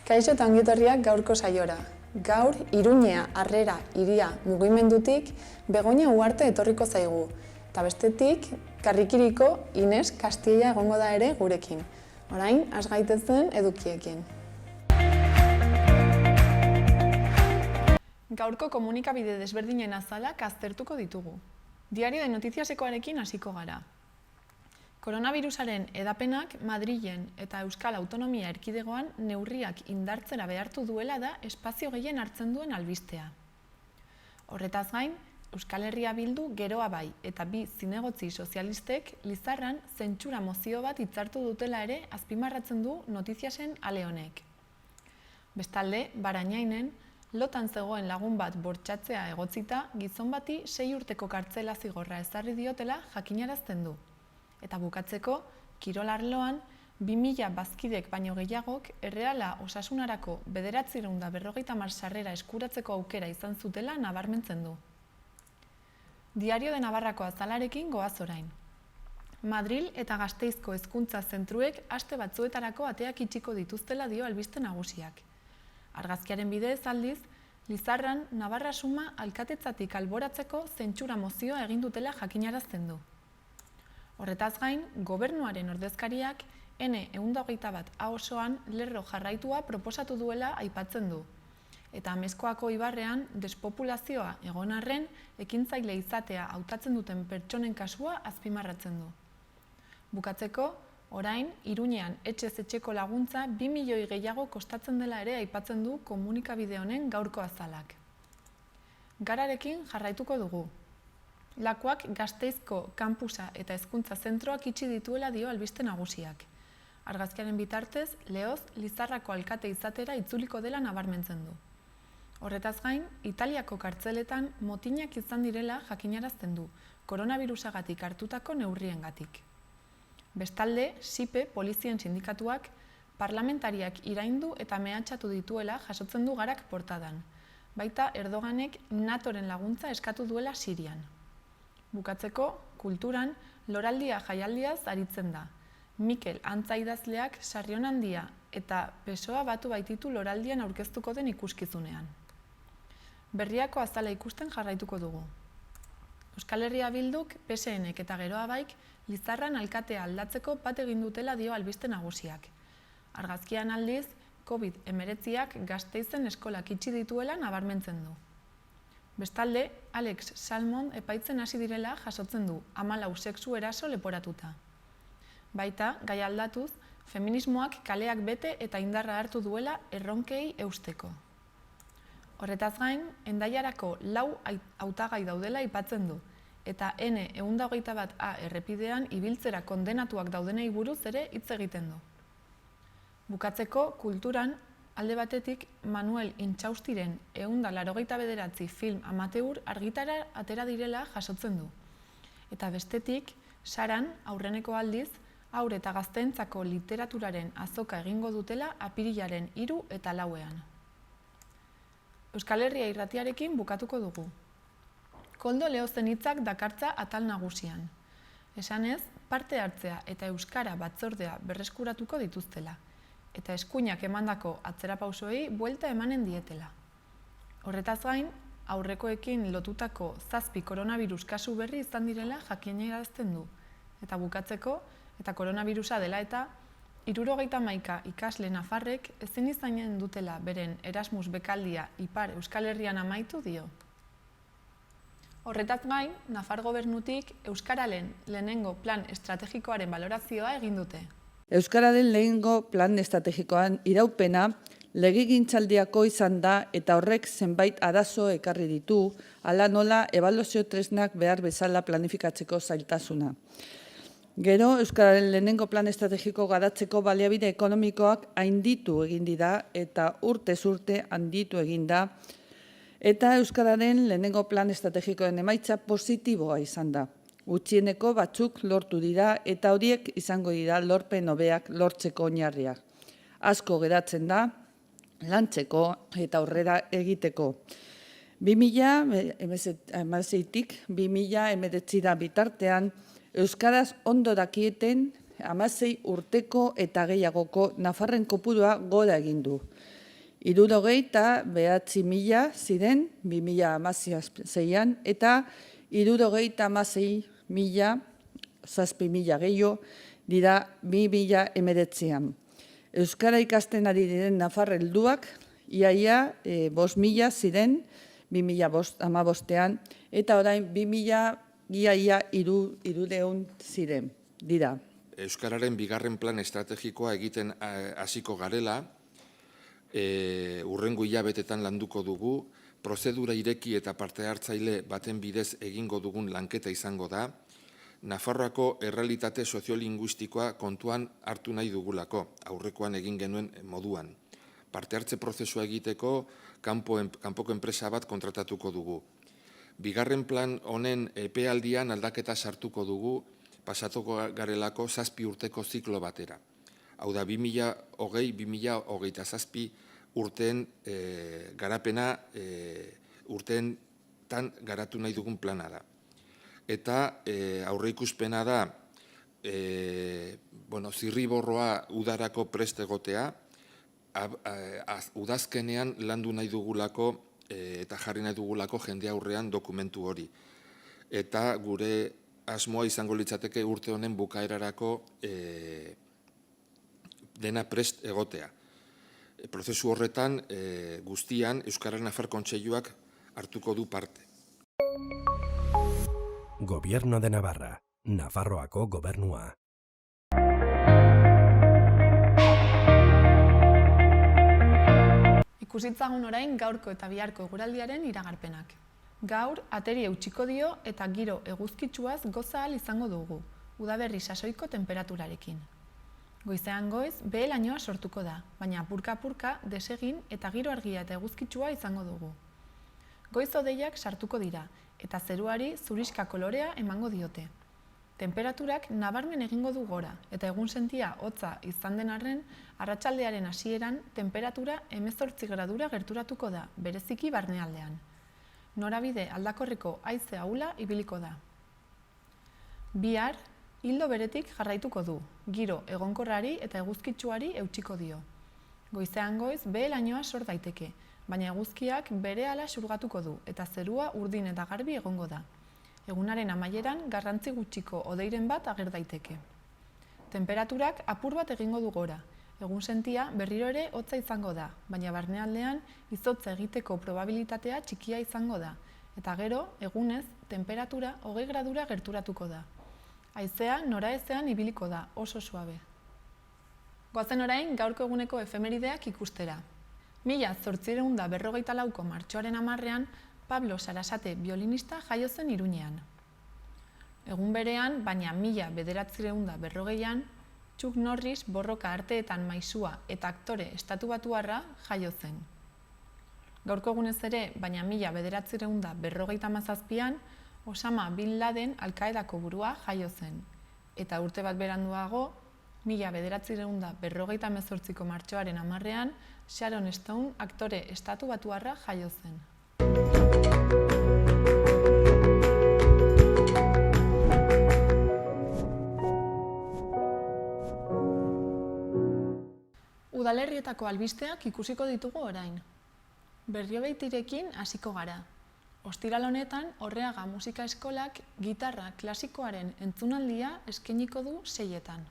Kaixo eta ongietorriak gaurko saiora. Gaur, Iruñea, Harrera, Hiria mugimendutik Begoña Uharte etorriko zaigu. Eta bestetik, Karrikiriko Ines Castilla egongo da ere gurekin. Orain, has gaitezen edukiekin. Gaurko komunikabide desberdinen azalak aztertuko ditugu. Diario de Noticiasekoarekin hasiko gara. Koronavirusaren edapenak Madrilen eta Euskal Autonomia Erkidegoan neurriak indartzera behartu duela da espazio gehien hartzen duen albistea. Horretaz gain, Euskal Herria Bildu Geroa Bai eta bi zinegotzi sozialistek Lizarran zentsura mozio bat hitzartu dutela ere azpimarratzen du Notiziasen ale honek. Bestalde, Barañainen, lotan zegoen lagun bat bortxatzea egotzita, gizon bati 6 urteko kartzela zigorra ezarri diotela jakinarazten du. Eta bukatzeko, kirol arloan, 2000 bazkidek baino gehiagok Erreala Osasunarako 950 sarrera eskuratzeko aukera izan zutela nabarmentzen du. Diario de Navarrako azalarekin goaz orain. Madril eta Gasteizko hezkuntza zentruek aste batzuetarako ateak itxiko dituztela dio albiste nagusiak. Argazkiaren bidez aldiz, Lizarran Navarra Suma alkatetzatik alboratzeko zentsura mozioa egin dutela jakinarazten du. Horretaz gain, gobernuaren ordezkariak N121 osoan lerro jarraitua proposatu duela aipatzen du. Eta Amezkoako ibarrean despopulazioa egon arren ekintzaile izatea hautatzen duten pertsonen kasua azpimarratzen du. Bukatzeko, orain, Iruñean etxez etxeko laguntza 2 milioi gehiago kostatzen dela ere aipatzen du komunikabide honen gaurko azalak. Gararekin jarraituko dugu. Lakuak Gasteizko kanpusa eta hezkuntza zentroak itxi dituela dio albiste nagusiak. Argazkiaren bitartez, Leoz Lizarrako alkate izatera itzuliko dela nabarmentzen du. Horretaz gain, Italiako kartzeletan motinak izan direla jakinarazten du, koronavirusagatik hartutako neurriengatik. Bestalde, SIPE polizien sindikatuak parlamentariak iraindu eta mehatxatu dituela jasotzen du Garak portadan. Baita Erdoganek NATOren laguntza eskatu duela Sirian. Bukatzeko, kulturan, loraldia jaialdiaz aritzen da. Mikel Antza idazleak Sarrion Handia eta PSOA batu baititu loraldian aurkeztuko den ikuskizunean. Berriako azala ikusten jarraituko dugu. Euskal Herria Bilduk, PSNek eta Geroa Baik Lizarran alkatea aldatzeko bat egin dutela dio albiste nagusiak. Argazkian aldiz, COVID-19ak Gasteizen eskolak itxi dituela nabarmentzen du. Bestalde, Alex Salmon epaitzen hasi direla jasotzen du 14 sexu eraso leporatuta. Baita, gai aldatuz, feminismoak kaleak bete eta indarra hartu duela erronkei eusteko. Horretaz gain, Hendaiarako 4 hautagai daudela aipatzen du, eta N121A errepidean ibiltzera kondenatuak daudenei buruz ere hitz egiten du. Bukatzeko, kulturan, alde batetik, Manuel Intxaustiren 189 film amateur argitara atera direla jasotzen du. Eta bestetik, Saran, aurreneko aldiz, haur eta gazteentzako literaturaren azoka egingo dutela apirilaren 3 eta 4ean. Euskal Herria irratiarekin bukatuko dugu. Koldo Leozen hitzak dakartza atal nagusian. Esanez, parte hartzea eta euskara batzordea berreskuratuko dituztela, eta eskuinak emandako atzerapausoei buelta emanen dietela. Horretaz gain, aurrekoekin lotutako 7 koronavirus kasu berri izan direla jakinarazten du, eta bukatzeko, eta koronavirusa dela eta 71 ikasle nafarrek ezin izanen dutela beren Erasmus bekaldia Ipar Euskal Herrian amaitu dio. Horretaz gain, Nafar gobernutik Euskararen lehenengo plan estrategikoaren balorazioa egin dute. Euskararen lehenengo plan estrategikoan iraupena legegintzaldiako izan da eta horrek zenbait arazo ekarri ditu, hala nola ebaluazio tresnak behar bezala planifikatzeko zailtasuna. Gero, Euskararen lehenengo plan estrategiko garatzeko baliabide ekonomikoak hainditu egin dira eta urtez urte handitu egin da, eta Euskararen lehenengo plan estrategikoen emaitza positiboa izan da. Gutxieneko batzuk lortu dira eta horiek izango dira lorpen hobeak lortzeko oinarriak. Asko geratzen da, lantzeko eta aurrera egiteko. 2016tik 2019 bitartean Euskaraz ondo dakieten 16 urteko eta gehiagoko nafarren kopurua gora egin du. 69.000 ziren 2016an eta 76.000 gehiago dira 2019an. Euskara ikasten ari diren nafar helduak iaia 5.000 ziren 2015an eta orain 2.300 ziren dira. Euskararen bigarren plan estrategikoa egiten hasiko garela, hurrengo hilabetetan landuko dugu, prozedura ireki eta parte hartzaile baten bidez egingo dugun lanketa izango da, Nafarroako errealitate soziolinguistikoa kontuan hartu nahi dugulako, aurrekoan egin genuen moduan. Parte hartze prozesua egiteko kanpoko enpresa bat kontratatuko dugu. Bigarren plan honen epealdian aldaketa sartuko dugu, pasatuko garelako 7 urteko ziklo batera. Hau da, 2020-2027 urteen garapena urteentan garatu nahi dugun plana da. Eta aurreikuspena da zirriborroa udarako prest egotea, udazkenean landu nahi dugulako eta jarri nahi dugulako jende aurrean dokumentu hori. Eta gure asmoa izango litzateke urte honen bukaerarako dena prest egotea. Prozesu horretan guztian Euskara Nafar Kontseiluak hartuko du parte. Gobierno de Navarra, Nafarroako gobernua. Ikusitzagun orain gaurko eta biharko eguraldiaren iragarpenak. Gaur, ateri eutxiko dio eta giro eguzkitsuaz goza ahal izango dugu, udaberri sasoiko temperaturarekin. Goizean goiz, behe-lainoa sortuko da, baina apurka-apurka desegin eta giro argia eta eguzkitsua izango dugu. Goiz hodeiak sartuko dira, eta zeruari zuriska kolorea emango diote. Temperaturak nabarmen egingo du gora, eta egunsentia hotza izan den arren, arratsaldearen hasieran temperatura 18 gradura gerturatuko da, bereziki barnealdean. Norabide aldakorreko haize ahula ibiliko da. Bihar, ildo beretik jarraituko du, giro egonkorrari eta eguzkitsuari eutxiko dio. Goizean goiz behe-lainoa sor daiteke, baina eguzkiak berehala xurgatuko du eta zerua urdin eta garbi egongo da. Egunaren amaieran garrantzi gutxiko hodeiren bat ager daiteke. Temperaturak apur bat egingo du gora. Egunsentia berriro ere hotza izango da, baina barnealdean izotza egiteko probabilitatea txikia izango da, eta gero, egunez, temperatura 20 gradura gerturatuko da. Haizea noraezean ibiliko da, oso suabe. Goazen orain gaurko eguneko efemerideak ikustera. 1854ko martxoaren 10ean Pablo Sarasate biolinista jaio zen Iruñean. Egun berean, baina 1940an, Chuck Norris borroka arteetan maisua eta aktore estatubatuarra jaio zen. Gaurko egunez ere, baina 1957an, Osama Bin Laden Al-Qaedako burua jaio zen. Eta urte bat beranduago, 1958ko martxoaren 10ean, Sharon Stone aktore estatubatuarra jaio zen. Udalerrietako albisteak ikusiko ditugu orain. Berriobeitirekin hasiko gara. Ostiral honetan, Orreaga Musika Eskolak gitarra klasikoaren entzunaldia eskainiko du 6etan.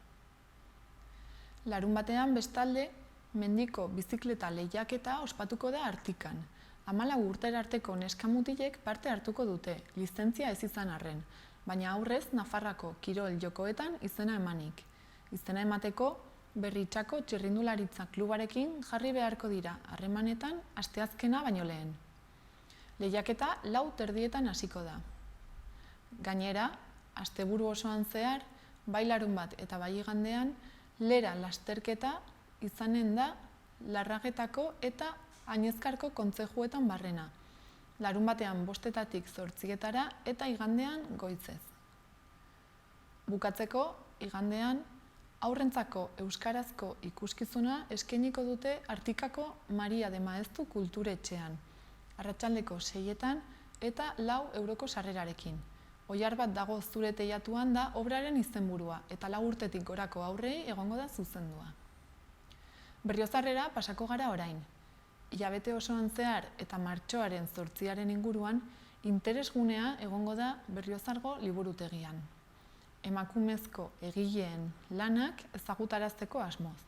Larunbatean bestalde, mendiko bizikleta lehiaketa ospatuko da Artikan. 14 urtera arteko neskamutilek parte hartuko dute, lizentzia ez izan arren, baina aurrez Nafarrako kirol jokoetan izena emanik. Izena emateko, Berritxako txirrindularitza klubarekin jarri beharko dira harremanetan asteazkena baino lehen. Lehiaketa 4:00 hasiko da. Gainera, asteburu osoan zehar, bai larunbat eta bai igandean, lera lasterketa izanen da Larragetako eta Añezkarko kontzejuetan barrena. Larunbatean 5:00 8:00 eta igandean goizez. Bukatzeko, igandean, aurrentzako euskarazko ikuskizuna eskainiko dute Artikako Maria de Maeztu kulturetxean, arratsaldeko 6etan eta 4 euroko sarrerarekin. Oilar bat dago zure teilatuan da obraren izenburua eta 4 urtetik gorako aurrei egongo da zuzendua. Berriozarrera pasako gara orain. hilabete osoan zehar eta martxoaren 8 inguruan, interesgunea egongo da Berriozargo liburutegian. Emakumezko egileen lanak ezagutarazteko asmoz.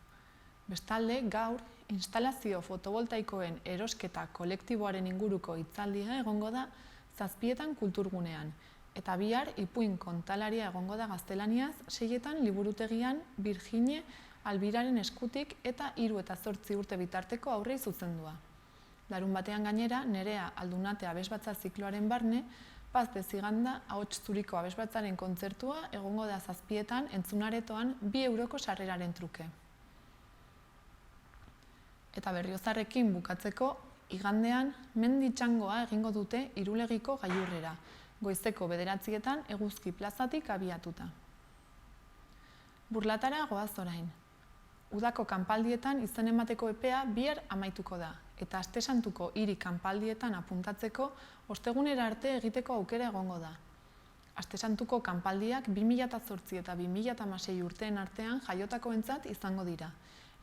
Bestalde, gaur, instalazio fotovoltaikoen erosketa kolektiboaren inguruko hitzaldia egongo da 7 kulturgunean, eta bihar ipuin kontalaria egongo da gaztelaniaz 6 liburutegian Virginie Albiraren eskutik eta 3 eta 8 urte bitarteko aurrei zuzendua. Larunbatean gainera, Nerea Aldunate abesbatza zikloaren barne, Paz de Ziganda ahots zuriko abesbatzaren kontzertua egongo da 7 entzunaretoan 2 euroko sarreraren truke. Eta Berriozarrekin bukatzeko, igandean mendi txangoa egingo dute Irulegiko gailurrera, goizeko 9 Eguzki plazatik abiatuta. Burlatara goaz orain. Udako kanpaldietan izen emateko epea bihar amaituko da, eta Astesantuko hiri kanpaldietan apuntatzeko ostegunera arte egiteko aukera egongo da. Astesantuko kanpaldiak 2008 eta 2016 urteen artean jaiotakoentzat izango dira,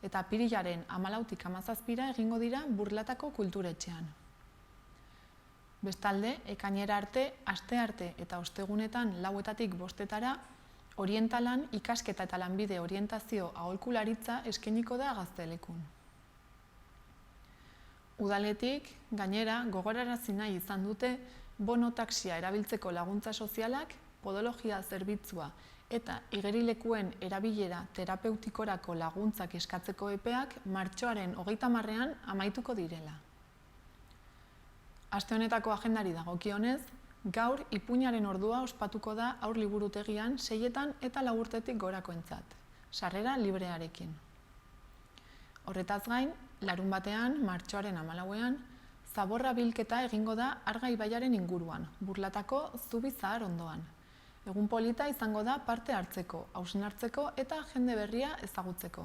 eta apirilaren 14tik 17 egingo dira Burlatako kulturetxean. Bestalde, ekainera arte, astearte eta ostegunetan 4etatik 5etara, orientalan ikasketa eta lanbide orientazio aholkularitza eskainiko da Gaztelekun. Udaletik, gainera, gogorarazi nahi izan dute bono-taxia erabiltzeko laguntza sozialak, podologia zerbitzua eta igerilekuen erabilera terapeutikorako laguntzak eskatzeko epeak martxoaren 30ean amaituko direla. Aste honetako agendari dagokionez, gaur ipuinaren ordua ospatuko da haur liburutegian 6 eta 4 urtetik gorakoentzat, sarrera librearekin. Horretaz gain, larunbatean, martxoaren 14ean, zaborra bilketa egingo da Arga ibaiaren inguruan, Burlatako Zubi Zahar ondoan. Egun polita izango da parte hartzeko, hausnartzeko eta jende berria ezagutzeko.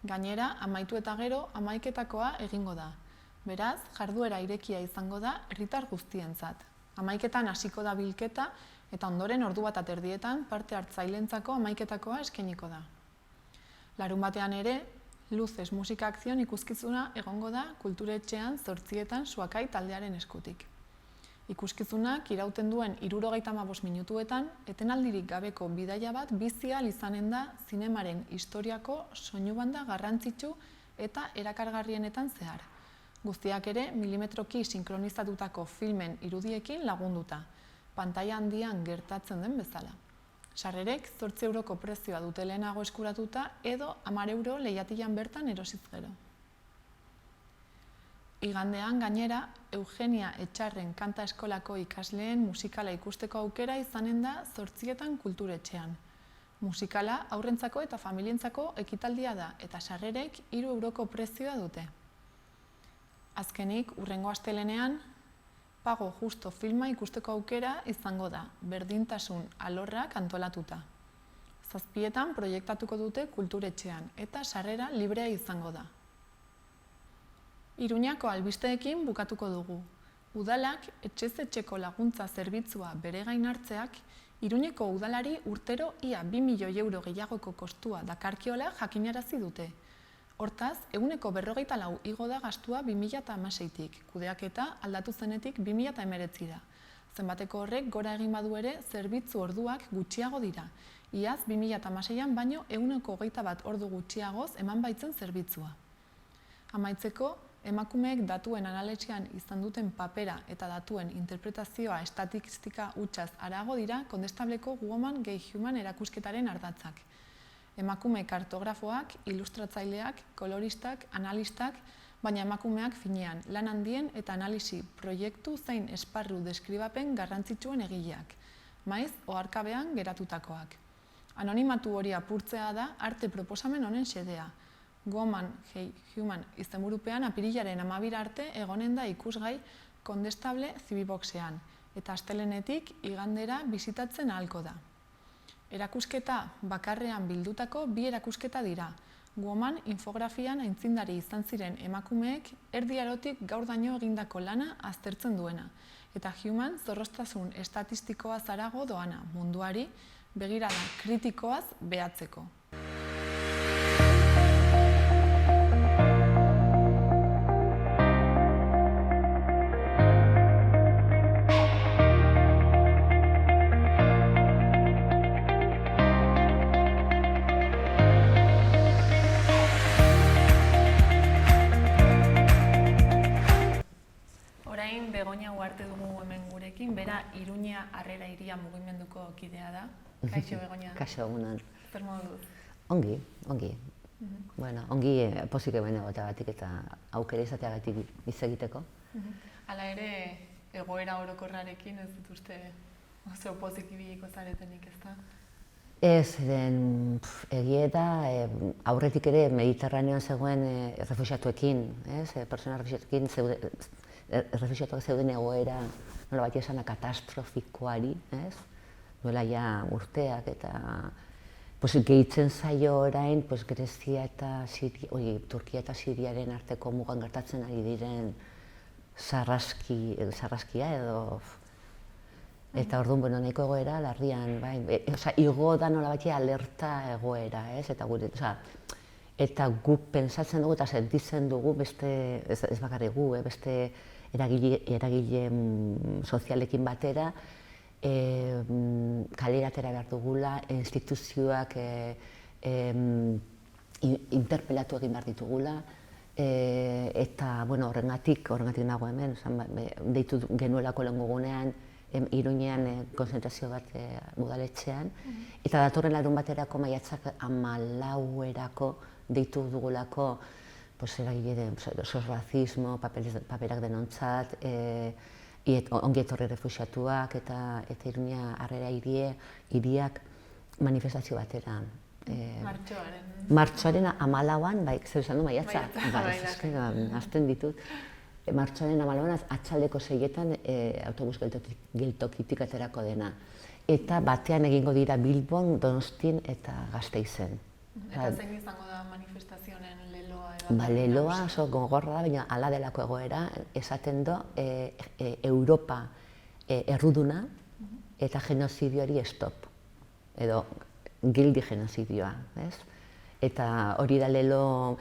Gainera, amaitu eta gero, amaiketakoa egingo da. Beraz, jarduera irekia izango da herritar guztientzat. Amaiketan hasiko da bilketa eta ondoren 1:30 parte hartzaileentzako amaiketakoa eskainiko da. Larunbatean ere, Luces Musika Akzion ikuskizuna egongo da kulturetxean 8 Suakai taldearen eskutik. Ikuskizunak irauten duen 75 minutuetan, etenaldirik gabeko bidaia bat bizi ahal izanen da zinemaren historiako soinu banda garrantzitsu eta erakargarrienetan zehar. Guztiak ere milimetroki sinkronizatutako filmen irudiekin lagunduta, pantaila handian gertatzen den bezala. Sarrerek 8 euroko prezioa dute lehenago eskuratuta edo 10 euro lehiatilan bertan erosiz gero. Igandean gainera, Eugenia Etxarren kanta eskolako ikasleen musikala ikusteko aukera izanen da 8 kulturetxean. Musikala haurrentzako eta familientzako ekitaldia da eta sarrerek 3 euroko prezioa dute. Azkenik, hurrengo astelenean, Pago Justo filma ikusteko aukera izango da, berdintasun alorrak antolatuta. 7 proiektatuko dute kulturetxean eta sarrera librea izango da. Iruñako albisteekin bukatuko dugu. Udalak etxez-etxeko laguntza zerbitzua bere gain hartzeak, Iruñeko udalari urtero ia 2 milioi euro gehiagoko kostua dakarkiola jakinarazi dute. Hortaz, 144 igo da gastua 2016tik, kudeaketa aldatu zenetik 2019 da. Zenbateko horrek gora egin badu ere, zerbitzu orduak gutxiago dira. Iaz 2016an baino 121 ordu gutxiagoz eman baitzen zerbitzua. Amaitzeko, emakumeek datuen analizian izan duten papera eta datuen interpretazioa estatistika hutsaz harago dira Kondestableko Woman Gay Human erakusketaren ardatzak. Emakume kartografoak, ilustratzaileak, koloristak, analistak, baina emakumeak finean, lan handien eta analisi proiektu zein esparru deskribapen garrantzitsuen egileak, maiz oharkabean geratutakoak. Anonimatu hori apurtzea da arte proposamen honen xedea. Woman Gay Human izenburupean apirilaren 12 arte egonen da ikusgai Kondestable Zibiboxean, eta astelenetik igandera bisitatzen ahalko da. Erakusketa bakarrean bildutako 2 erakusketa dira. Woman infografian aintzindari izan ziren emakumeek Erdi Arotik gaurdaino egindako lana aztertzen duena, eta Human zorroztasun estatistikoaz harago doana, munduari begirada kritikoaz behatzeko. Ugarte dugu hemen gurekin, bera Iruña Harrera Hiria mugimenduko kidea da. Kaixo, Begoña. Kaixo, egunon. Zer moduz? Ongi. Bueno, ongi pozik hemen egotagatik eta aukera izateagatik hitz egiteko. Hala ere, egoera orokorrarekin ez dut uste oso pozik ibiliko zaretenik, ezta? Ez, egia da, aurretik ere Mediterraneoan zegoen refuxiatuekin, persona refuxiatuak zeuden egoera nola bat esana katastrofikoari, duela ja urteak eta gehitzen zaio orain Grezia eta Turkia eta Siriaren arteko mugan gertatzen ari diren sarraskia edo eta orduan, nahiko egoera larrian, igo da nola bat alerta egoera, eta guk pentsatzen dugu eta sentitzen dugu beste, ez bakarrik gu, beste eragile sozialekin batera, kalera atera behar dugula, instituzioak interpelatu egin behar ditugula, eta horrengatik nago hemen, deitu genuelako lehengo gunean, Iruñean konzentrazio bat udaletxean, eta datorren larun baterako maiatzak 14erako deitu dugulako eragile sozrazismo, paperak denontzat, ongi etorri refuxiatuak eta Iruña Harrera hiriak manifestazio batera. Martxoaren 14an, zer esan du maiatza? Azten ditut. Martxoaren 14an atxaldeko 6etan autobus geltokitik aterako dena. Eta batean egingo dira Bilbon, Donostin eta Gasteizen. Eta zein izango da manifestazioen leloa? Leloa oso gogorra da, baina hala delako egoera, esaten do Europa erruduna eta genozidioari stop. Edo gildi genozidioa. Eta hori da lelo,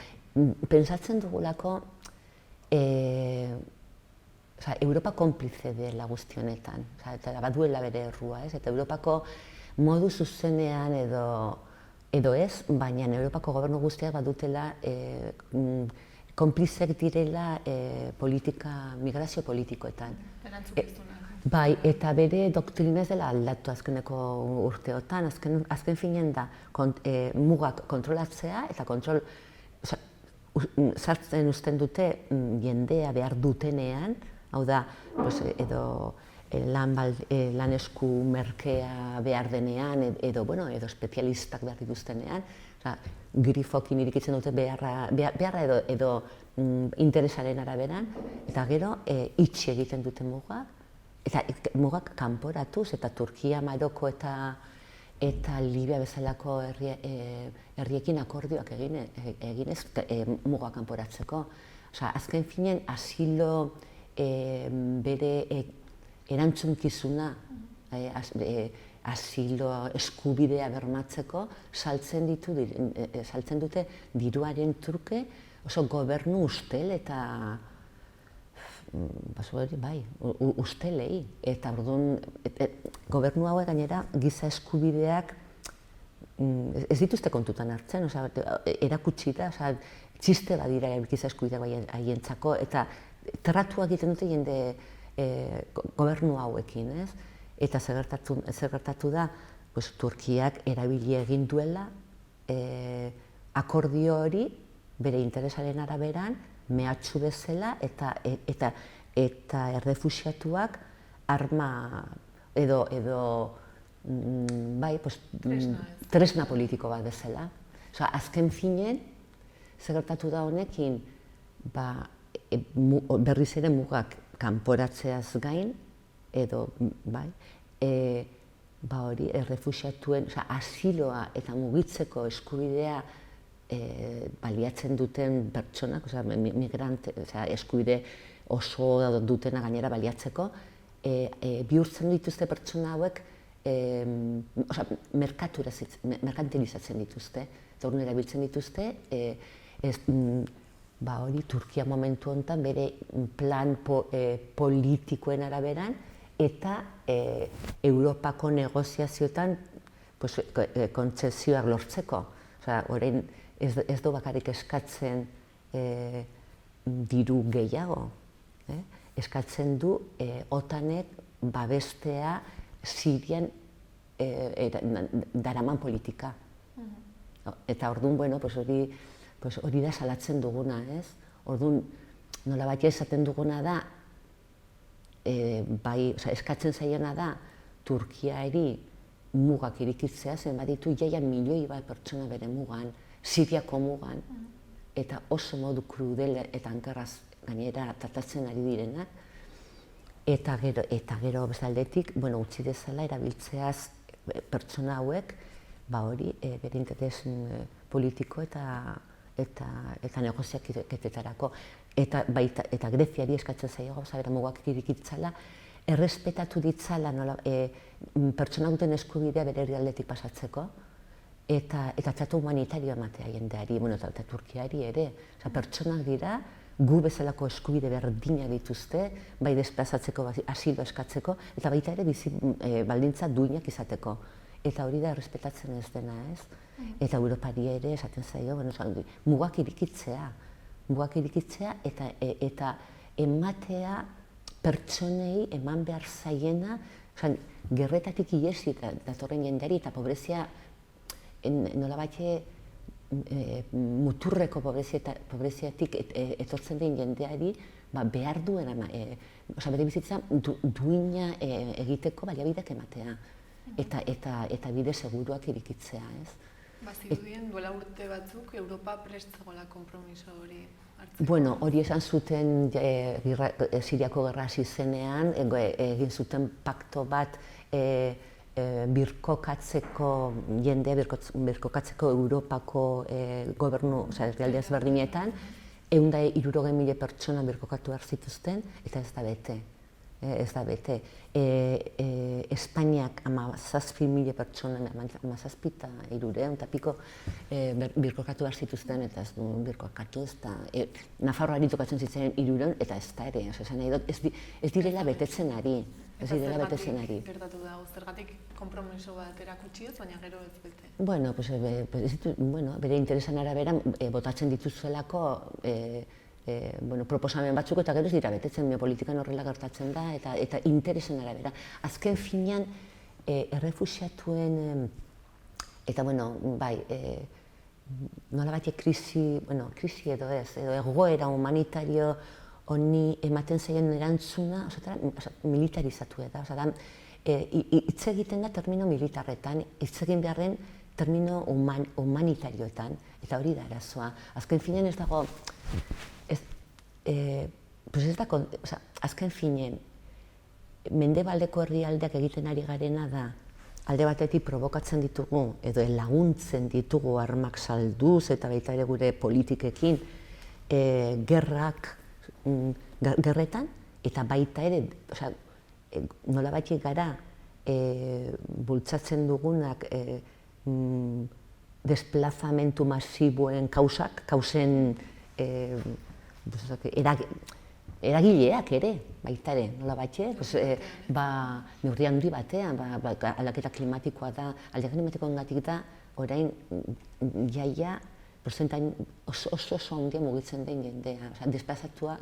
pentsatzen dugulako Europa konplize dela guzti honetan, eta baduela bere errua, eta Europako modu zuzenean edo ez, baina Europako gobernu guztiak badutela konplizek direla migrazio politikoetan. Bai, eta bere doktrina ez dela aldatu azkeneko urteotan, azken finean da mugak kontrolatzea eta sartzen uzten dute jendea behar dutenean, hau da, edo lan esku merkea behar denean, edo espezialistak behar dituztenean, grifokin irikitzen dute beharra edo interesaren araberan, eta gero itxi egiten dute mugak, eta mugak kanporatuz, eta Turkia, Maroko eta Libia bezalako herriekin akordioak eginez mugak kanporatzeko. Azken finen, asilo bere erantzunkizuna, asilo eskubidea bermatzeko, saltzen dute diruaren truke oso gobernu ustel eta ustelei. Eta gobernu hauek gainera giza eskubideak ez dituzte kontutan hartzen, erakutsi da, txiste badira giza eskubideak haientzako, eta tratua egiten dute jende gobernu hauekin, eta zer gertatu da, Turkiak erabili egin duela akordio hori bere interesaren araberan, mehatxu bezala eta errefuxiatuak arma edo tresna politiko bat bezala. Azken finen, zer gertatu da honekin, berriz ere mugak kanporatzeaz gain, edo errefuxiatuen asiloa eta mugitzeko eskubidea baliatzen duten pertsonak, migrante, eskubide oso dutena gainera baliatzeko, bihurtzen dituzte pertsona hauek merkantilizatzen dituzte, eta hori erabiltzen dituzte, Turkia momentu honetan bere plan politikoen araberan eta Europako negoziazioetan kontzezioak lortzeko. Orain ez du bakarrik eskatzen diru gehiago, eskatzen du OTANek babestea Sirian daraman politika. Eta orduan, hori da salatzen duguna, ez? Orduan, nolabait esaten duguna da, eskatzen zaiona da, Turkiari mugak irikitzea, zen baditu jaia milioi bat pertsona bere mugan, Siriako mugan, eta oso modu krudel eta hankarraz gainera tratatzen ari direnak, eta gero bestaldetik, utzi dezala erabiltzeaz pertsona hauek, bere interes politiko eta negoziaketetarako. Eta Greziari eskatzen zaio gauza bera mugak irikitzala, errespetatu ditzala pertsona duten eskubidea bere herrialdetik pasatzeko, eta tratu humanitario ematea jendeari, eta Turkiari ere. Pertsonak dira, gu bezalako eskubide berdina dituzte, bai desplazatzeko, asilo eskatzeko, eta baita ere bizi baldintza duinak izateko. Eta hori da errespetatzen ez dena, ez? Eta Europari ere esaten zaio, mugak irikitzea eta ematea pertsonei eman behar zaiena, gerretatik iesi datorren jendeari eta pobrezia nolabait muturreko pobreziatik etortzen den jendeari behar duena, bere bizitza duina egiteko baliabideak ematea eta bide seguruak irikitzea, ez? Bazirudien duela urte batzuk Europa prest zegoela konpromiso hori hartzeko? Hori esan zuten Siriako gerra hasi zenean, egin zuten pakto bat birkokatzeko jendea, birkokatzeko Europako gobernu, herrialde ezberdinetan, 160.000 pertsona birkokatu behar zituzten, eta ez da bete. Espainiak 17.000 pertsona, 17 eta 300 eta piko birkokatu behar zituzten, eta ez du birkokatu, Nafarroari tokatzen zitzaren 300 eta ez da ere, ez direla betetzen ari. Eta zergatik gertatu da, zergatik konpromiso bat erakutsioz, baina gero ez bete? Bere interesan arabera botatzen dituzuelako proposamen batzuk eta gero ez dira betetzen, politikan horrela gertatzen da eta interesen arabera. Azken finean, errefuxiatuen eta nolabait krisi edo egoera humanitario honi ematen zaien erantzuna militarizatu da. Hitz egiten da termino militarretan, hitz egin beharren termino humanitarioetan, eta hori da arazoa. Azken finean ez dago, azken finean, mendebaldeko herrialdeak egiten ari garena da, alde batetik provokatzen ditugu, edo laguntzen ditugu armak salduz eta baita ere gure politikekin, gerretan, eta baita ere, nolabait gara bultzatzen dugunak desplazamentu masiboen kausen eragileak ere, baita ere, nolabait, neurri handi batean, aldaketa klimatikoa da, aldaketa klimatikoengatik da, orain jaia porzentain oso handia mugitzen den jendea, desplazatuak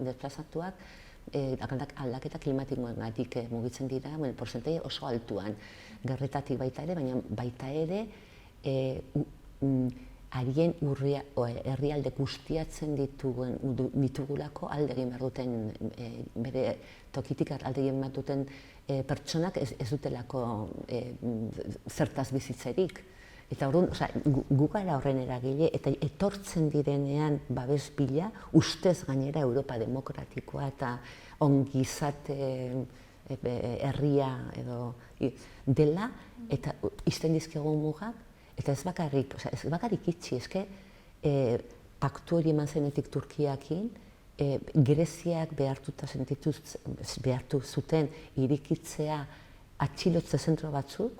aldaketa klimatikoengatik mugitzen dira, porzentai oso altuan, gerretatik baita ere, baina baita ere harien herrialde guztiatzen ditugulako alde egin behar duten, bere tokitik alde egin behar duten pertsonak ez dutelako zertaz bizitzerik. Eta gu gara horren eragile, eta etortzen direnean babes bila, ustez gainera Europa demokratikoa eta ongizate herria dela, eta izten dizkigun mugak, eta ez bakarrik itxi, paktu hori eman zenetik Turkiakin, Greziak behartu zuten irikitzea atxilotze zentro batzuk,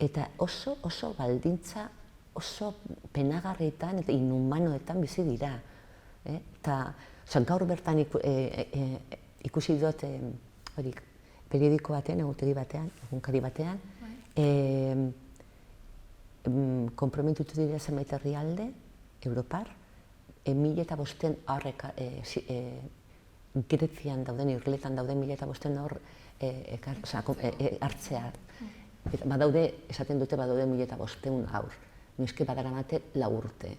eta oso baldintza, oso penagarrietan eta inhumanoetan bizi dira. Eta gaur bertan ikusi dut periodiko batean, egutegi batean, egunkari batean, konprometitu dira zenbait herrialde, Europar, 1.500 Grezian dauden, Irletan dauden 1500 hor hartzea. Badaude, esaten dute, badaude 1500 haur. Neske badaramate 4 urte.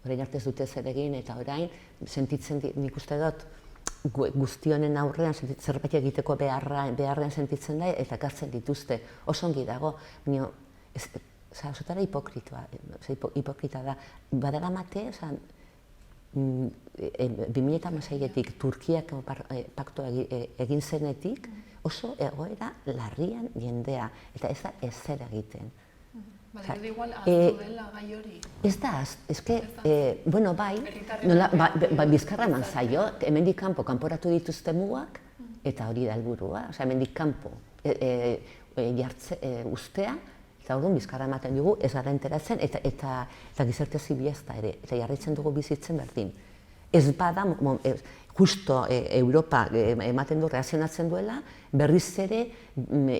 Orain arte ez dute zer egin eta orain sentitzen nik uste dut guzti honen aurrean zerbait egiteko beharrean sentitzen da eta ekartzen dituzte. Oso ongi dago, baina osotara hipokrita da. Badaramate, 2016etik Turkiak paktua egin zenetik oso egoera larrian jendea eta ez da ezer egiten. Badirudi igual ahaztu dela gai hori. Ez da, bueno, bai, bizkarra eman zaio, hemendik kanporatu dituzte mugak, eta hori da helburua, hemendik kanpo ustea, eta orduan bizkarra ematen dugu, ez gara enteratzen, eta gizarte zibila ez da ere, eta jarraitzen dugu bizitzen berdin. Ez bada, justo Europa ematen du, reazionatzen duela, berriz ere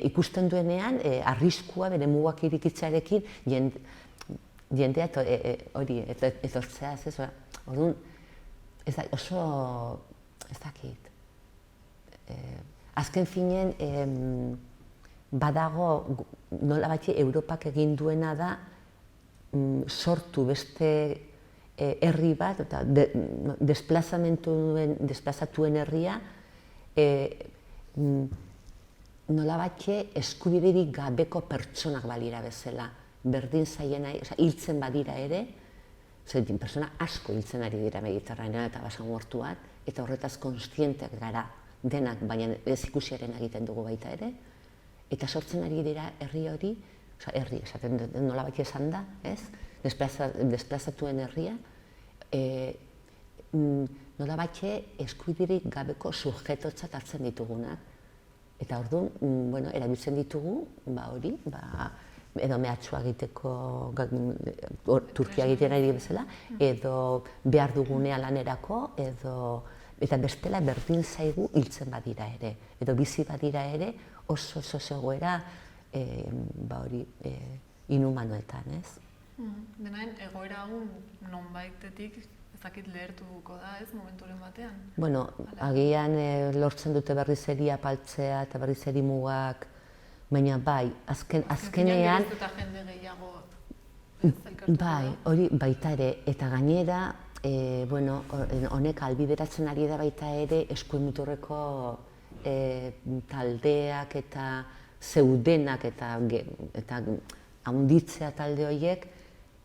ikusten duenean arriskua bere mugak irikitzarekin jendea hori etortzea, ez? Orduan, oso, ez dakit. Azken finen, badago, nolabait Europak egin duena da sortu beste herri bat, eta desplazatuen herria, nolabait eskubiderik gabeko pertsonak balira bezala. Berdin zaiena, hiltzen badira ere, zaitin, pertsona asko hiltzen ari dira Mediterranean eta basamortuan, eta horretaz konstienteak gara denak, baina ez ikusiaren egiten dugu baita ere, eta sortzen ari dira herri hori, herri, esaten nolabait esan da, ez? Desplazatuen herria, nolabait eskubiderik gabeko subjetotzat hartzen ditugunak. Eta orduan, erabiltzen ditugu, hori, edo mehatxua egiteko, Turkia egiten ari bezala, edo behar dugunea lanerako, eta bestela berdin zaigu hiltzen badira ere, edo bizi badira ere oso egoera inhumanoetan, ez? Denain, egoera hau nonbaitetik ezakit lehertuko da, ez, momenturen batean? Bueno, agian lortzen dute berrizeri apaltzea eta berrizeri mugak, baina bai, azkenean... Eta jende gehiago bai, hori baita ere, eta gainera, honek albideratzen ari da baita ere eskuemuturreko taldeak eta zeudenak eta handitzea talde horiek,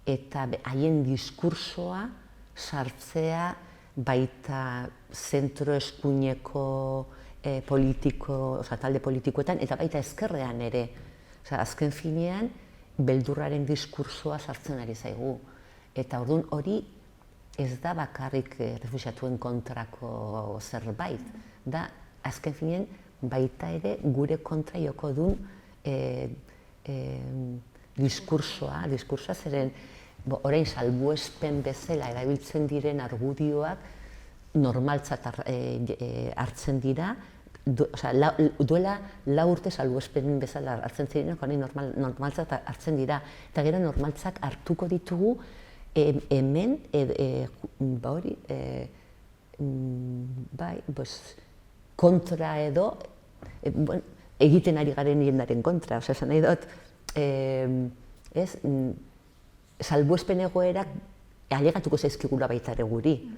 eta haien diskursoa sartzea baita zentro eskuineko talde politikoetan, eta baita ezkerrean ere. Azken finean, beldurraren diskursoa sartzen ari zaigu. Eta orduan hori ez da bakarrik refuxiatuen kontrako zerbait. Da, azken finean, baita ere gure kontra joko duen diskursoa zeren orain salbuespen bezala erabiltzen diren argudioak normaltzat hartzen dira, duela 4 urte salbuespen bezala hartzen zirenak, orain normaltzat hartzen dira, eta gero normaltzak hartuko ditugu hemen, kontra edo, egiten ari garen jendaren kontra, esan nahi dut, salbuespen egoerak ailegatuko zaizkigula baita ere guri.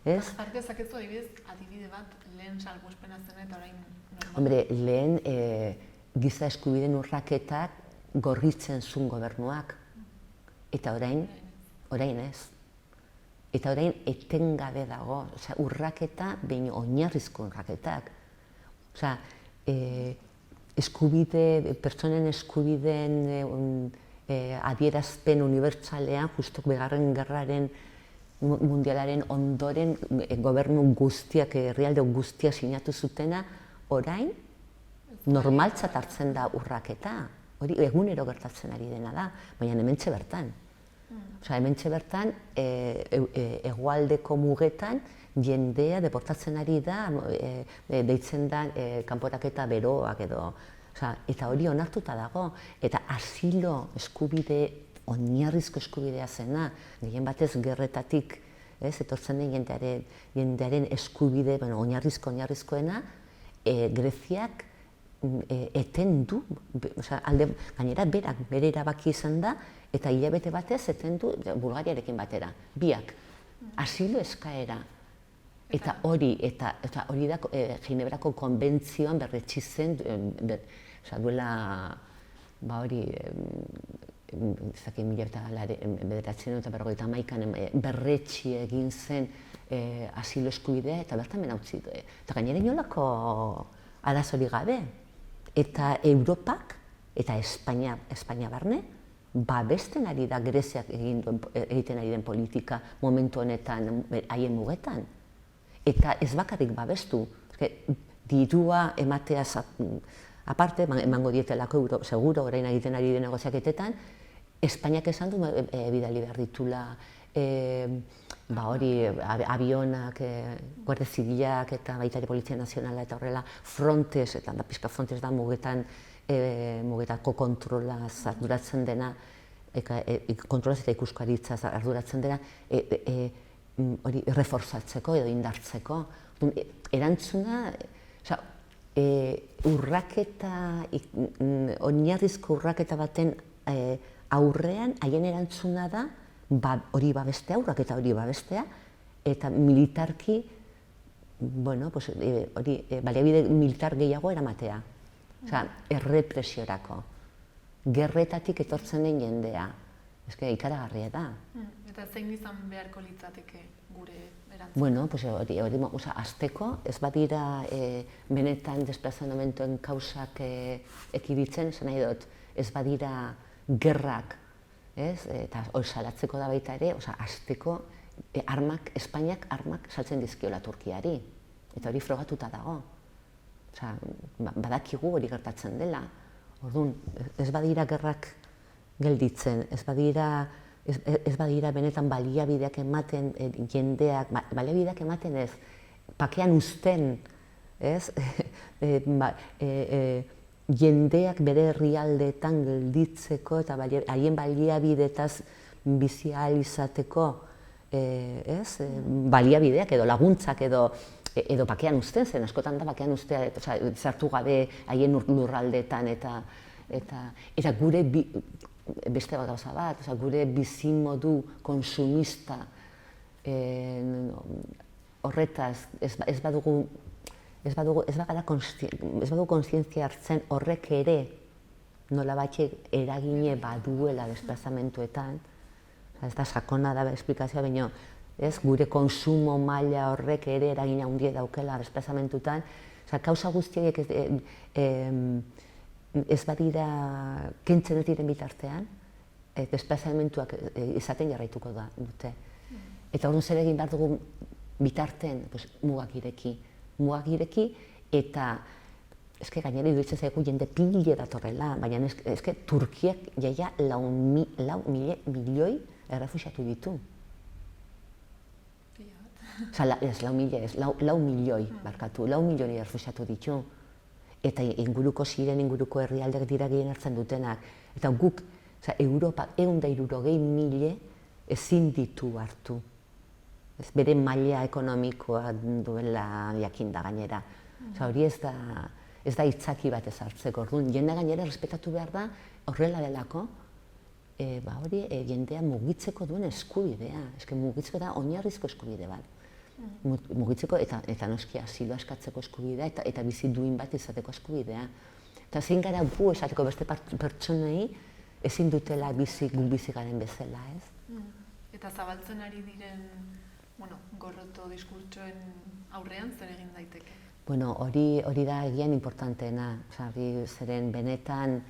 Jarri dezakezu adibide bat lehen salbuespena zen eta orain normal? Hombre, lehen giza eskubideen urraketak gorritzen zuen gobernuak. Eta orain ez. Eta orain etengabe dago. Urraketa, baina oinarrizko urraketak. Pertsonen eskubideen adierazpen unibertsalean, justo Bigarren Gerraren mundialaren ondoren gobernu guztiak, herrialde guztiak sinatu zutena, orain normaltzat hartzen da urraketa. Hori egunero gertatzen ari dena da, baina hementxe bertan. Hementxe bertan, hegoaldeko mugetan, jendea deportatzen ari da, deitzen da kanporaketa beroak edo. Eta hori onartuta dago, eta asilo eskubide, oinarrizko eskubidea zena, gehien batez gerretatik etortzen den jendearen eskubide, oinarrizkoena, Greziak eten du, gainera bere erabaki izan da, eta hilabete batez eten du Bulgariarekin batera, biak, asilo eskaera. Eta hori da Ginebrako konbentzioan berretsi zen, duela, berretsi egin zen asilo eskubidea eta bertan bena utzi. Eta gainera inolako arazorik gabe. Eta Europak eta Espainia barne, babesten ari da Greziak egiten ari den politika momentu honetan haien mugetan. Eta ez bakarrik babestu, dirua emateaz aparte, emango dietelako seguro, orain egiten ari den negoziaketetan, Espainiak esan du bidali behar ditula avionak, Guardia Zibilak eta baita ere Polizia Nazionala eta horrela Frontex, eta pixka Frontex da mugetako kontrolaz arduratzen dena, kontrolaz eta ikuskaritzaz arduratzen dena, hori reforzatzeko edo indartzeko. Erantzuna, oinarrizko urraketa baten aurrean, haien erantzuna da, hori babestea, urraketa hori babestea, eta militarki, baliabide militar gehiago eramatea. Errepresiorako. Gerretatik etortzen den jendea. Ikaragarria da. Eta zein izan beharko litzateke gure erantzuna? Hasteko, ez badira benetan desplazamentoen kausak ekiditzen, esan nahi dut, ez badira gerrak, eta hori salatzeko da baita ere, hasteko Espainiak armak saltzen dizkiola Turkiari, eta hori frogatuta dago. Badakigu hori gertatzen dela. Orduan, ez badira gerrak gelditzen, ez badira benetan baliabideak ematen jendeak, baliabideak ematen ez, pakean uzten, jendeak bere herrialdeetan gelditzeko eta haien baliabidetaz bizi ahal izateko baliabideak edo laguntzak edo bakean uzten zen, askotan da bakean uztea, zartu gabe haien lurraldeetan eta gure beste bat gauza bat, gure bizimodu konsumista horretaz ez badugu kontzientzia hartzen horrek ere nolabait eragine baduela desplazamentuetan, ez da sakona da esplikazioa, baina gure konsumo maila horrek ere eragina handia daukela desplazamentutan, kausa guztiek ez badira kentzen ez diren bitartean, desplazamentuak izaten jarraituko dute. Eta orduan zer egin behar dugu bitartean mugak ireki eta gainera iruditzen zaigu jende pile datorrela, baina Turkiak jaia 4 milioi errefuxiatu ditu. Ez 4 milioi, barkatu, 4 milioi errefuxiatu ditu. Eta inguruko ziren inguruko herrialdeak dira gehien hartzen dutenak. Eta guk, Europak 160.000 ezin ditu hartu. Bere maila ekonomikoa duela jakinda gainera. Hori ez da hitzaki bat ez hartzeko. Orduan, jendea gainera respetatu behar da horrela delako, jendea mugitzeko duen eskubidea. Mugitzeko da oinarrizko eskubide bat. Mugitzeko eta noski asiloa eskatzeko eskubidea eta bizi duin bat izateko eskubidea. Eta zein gara gu esateko beste pertsonei ezin dutela gu bizi garen bezala, ez? Eta zabaltzen ari diren gorroto diskurtsoen aurrean zer egin daiteke? Hori da egian importanteena, zeren benetan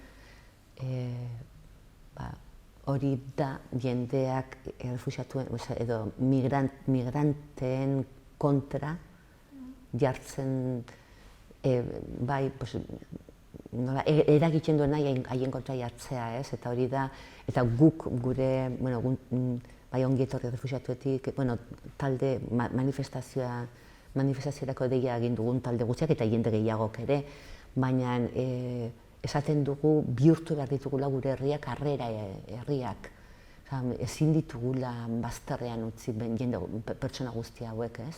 hori da jendeak errefuxiatuen edo migranteen kontra jartzen eragiten duena haien kontra jartzea, eta hori da, eta guk gure, bai ongi etorri errefuxiatuetik, talde manifestaziorako deia egin dugun talde guztiak eta jende gehiagok ere, baina esaten dugu bihurtu behar ditugula gure herriak harrera herriak. ezin ditugula bazterrean utzi pertsona guzti hauek, ez?